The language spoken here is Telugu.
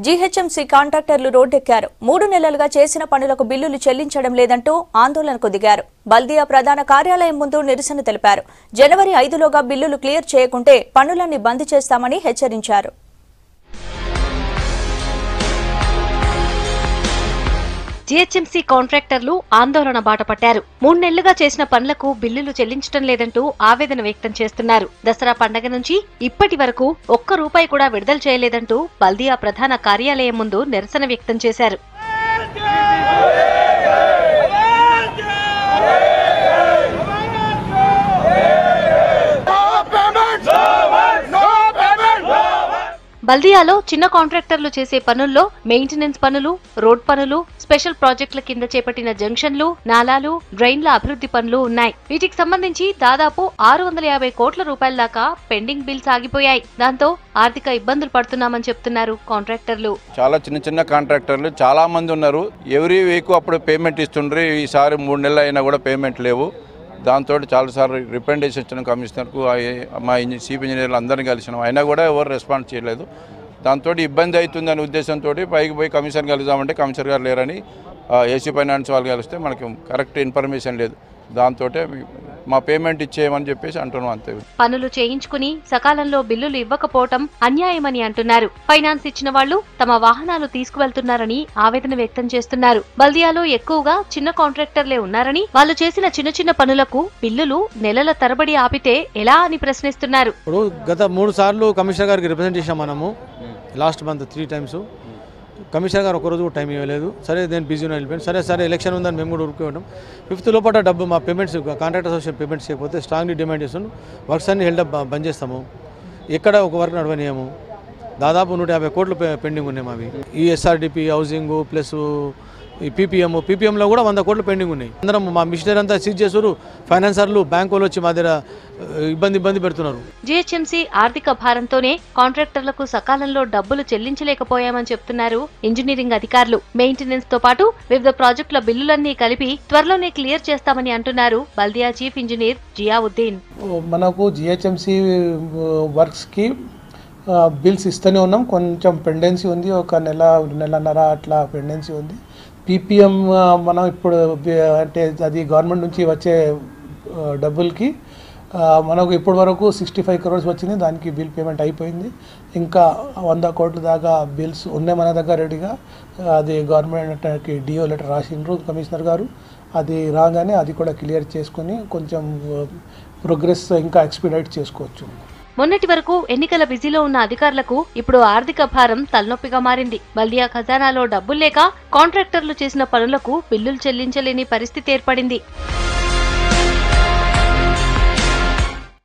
జీహెచ్ఎంసీ కాంట్రాక్టర్లు రోడ్డెక్కారు. 3 నెలలుగా చేసిన పనులకు బిల్లులు చెల్లించడం లేదంటూ ఆందోళనకు దిగారు. బల్దియా ప్రధాన కార్యాలయం ముందు నిరసన తెలిపారు. జనవరి 5లోగా బిల్లులు క్లియర్ చేయకుంటే పనులన్నీ బంద్ చేస్తామని హెచ్చరించారు. జీహెచ్ఎంసీ కాంట్రాక్టర్లు ఆందోళన బాట పట్టారు. 3 నెలలుగా చేసిన పనులకు బిల్లులు చెల్లించడం లేదంటూ ఆవేదన వ్యక్తం చేస్తున్నారు. దసరా పండగ నుంచి ఇప్పటి వరకు ఒక్క రూపాయి కూడా విడుదల చేయలేదంటూ బల్దియా ప్రధాన కార్యాలయం ముందు నిరసన వ్యక్తం చేశారు. బల్దియాలో చిన్న కాంట్రాక్టర్లు చేసే పనుల్లో మెయింటెనెన్స్ పనులు, రోడ్ పనులు, స్పెషల్ ప్రాజెక్టుల కింద చేపట్టిన జంక్షన్లు, నాలాలు, డ్రైన్ల అభివృద్ధి పనులు ఉన్నాయి. వీటికి సంబంధించి దాదాపు 650 కోట్ల రూపాయల దాకా పెండింగ్ బిల్స్ ఆగిపోయాయి. దాంతో ఆర్థిక ఇబ్బందులు పడుతున్నామని చెప్తున్నారు కాంట్రాక్టర్లు. చాలా చిన్న కాంట్రాక్టర్లు చాలా మంది ఉన్నారు. ఎవ్రీ వీక్ అప్పుడు పేమెంట్ ఇస్తుండ్రు. ఈసారి 3 నెలలు అయినా కూడా పేమెంట్ లేవు. దాంతో చాలాసార్లు రిప్రజెంటేషన్ ఇచ్చిన కమిషనర్కు, మా చీఫ్ ఇంజనీర్లు అందరినీ కలిసినాం. అయినా కూడా ఎవరు రెస్పాన్స్ చేయలేదు. దాంతో ఇబ్బంది అవుతుందనే ఉద్దేశంతో పైకి పోయి కమిషనర్ కలుద్దామంటే కమిషనర్ గారు లేరని ఏసీ ఫైనాన్స్ వాళ్ళు కలిస్తే మనకి కరెక్ట్ ఇన్ఫర్మేషన్ లేదు. దాంతో మా పేమెంట్ ఇచ్చేయమని చెప్పేసి అంటున్నాం. అంతే. పనులు చేయించుకుని సకాలంలో బిల్లులు ఇవ్వకపోవటం అన్యాయమని అంటున్నారు. ఫైనాన్స్ ఇచ్చిన వాళ్లు తమ వాహనాలు తీసుకువెళ్తున్నారని ఆవేదన వ్యక్తం చేస్తున్నారు. బల్దియాలో ఎక్కువగా చిన్న కాంట్రాక్టర్లే ఉన్నారని, వాళ్ళు చేసిన చిన్న పనులకు బిల్లులు నెలల తరబడి ఆపితే ఎలా అని ప్రశ్నిస్తున్నారు. గత 3 సార్లు కమిషనర్ గారికి రిప్రజెంట్ చేశాం మనము. Last month 3 times. కమిషనర్ గారు ఒకరోజు కూడా టైం ఇవ్వలేదు. సరే నేను బిజీ వెళ్ళిపోయాను. సరే ఎలక్షన్ ఉందని మేము కూడా ఊరుకోవడం. 5th లోపల డబ్బు మా పేమెంట్స్ కాంట్రాక్టర్ అసోసియేషన్ పేమెంట్స్ చేయకపోతే స్ట్రాంగ్లీ డిమాండ్ చేస్తున్నాం. వర్క్స్ అన్ని హెల్డ్ బంద్ చేస్తాము. ఎక్కడ ఒక వర్క్ నడవనీయము. దాదాపు 150 కోట్లు పెండింగ్ ఉన్నాయి మావి. ఈ ఎస్ఆర్డిపి, హౌసింగ్ ప్లస్ ఈ పీపీఎంలో కూడా 100 కోట్లు పెండింగ్ ఉన్నాయి. అందరం మా మిషనరీ అంతా సీజ్ చేస్తారు. ఫైనాన్సర్లు, బ్యాంకులు వచ్చి మా దగ్గర ఇబ్బంది పెడుతున్నారు. జీహెచ్ఎంసీ ఆర్థిక భారంతోనే కాంట్రాక్టర్లకు సకాలంలో డబ్బులు చెల్లించలేకపోయామని చెప్తున్నారు ఇంజనీరింగ్ అధికారులు. మెయింటెనెన్స్ తో పాటు వివిధ ప్రాజెక్టుల బిల్లులన్నీ కలిపి త్వరలోనే క్లియర్ చేస్తామని అంటున్నారు బల్దియా చీఫ్ ఇంజనీర్ జియావుద్దీన్. మనకు జీహెచ్ఎంసీ వర్క్స్ కి బిల్స్ ఇస్తూనే ఉన్నాం. కొంచెం పెండెన్సీ ఉంది. ఒక నెలన్నర అట్లా పెండెన్సీ ఉంది. పీపీఎం మనం ఇప్పుడు అంటే అది గవర్నమెంట్ నుంచి వచ్చే డబ్బులకి మనకు ఇప్పటి వరకు 65 crores వచ్చింది. దానికి బిల్ పేమెంట్ అయిపోయింది. ఇంకా 100 కోట్ల దాకా బిల్స్ ఉన్నాయి మన దగ్గర రెడీగా. అది గవర్నమెంట్కి డిఓ లెటర్ రాసిండ్రు కమిషనర్ గారు. అది రాగానే అది కూడా క్లియర్ చేసుకుని కొంచెం ప్రోగ్రెస్ ఇంకా ఎక్స్పీడైట్ చేసుకోవచ్చు. మొన్నటి వరకు ఎన్నికల బిజీలో ఉన్న అధికారులకు ఇప్పుడు ఆర్థిక భారం తలనొప్పిగా మారింది. బల్దియా ఖజానాలో డబ్బులు లేక కాంట్రాక్టర్లు చేసిన పనులకు బిల్లులు చెల్లించలేని పరిస్థితి ఏర్పడింది.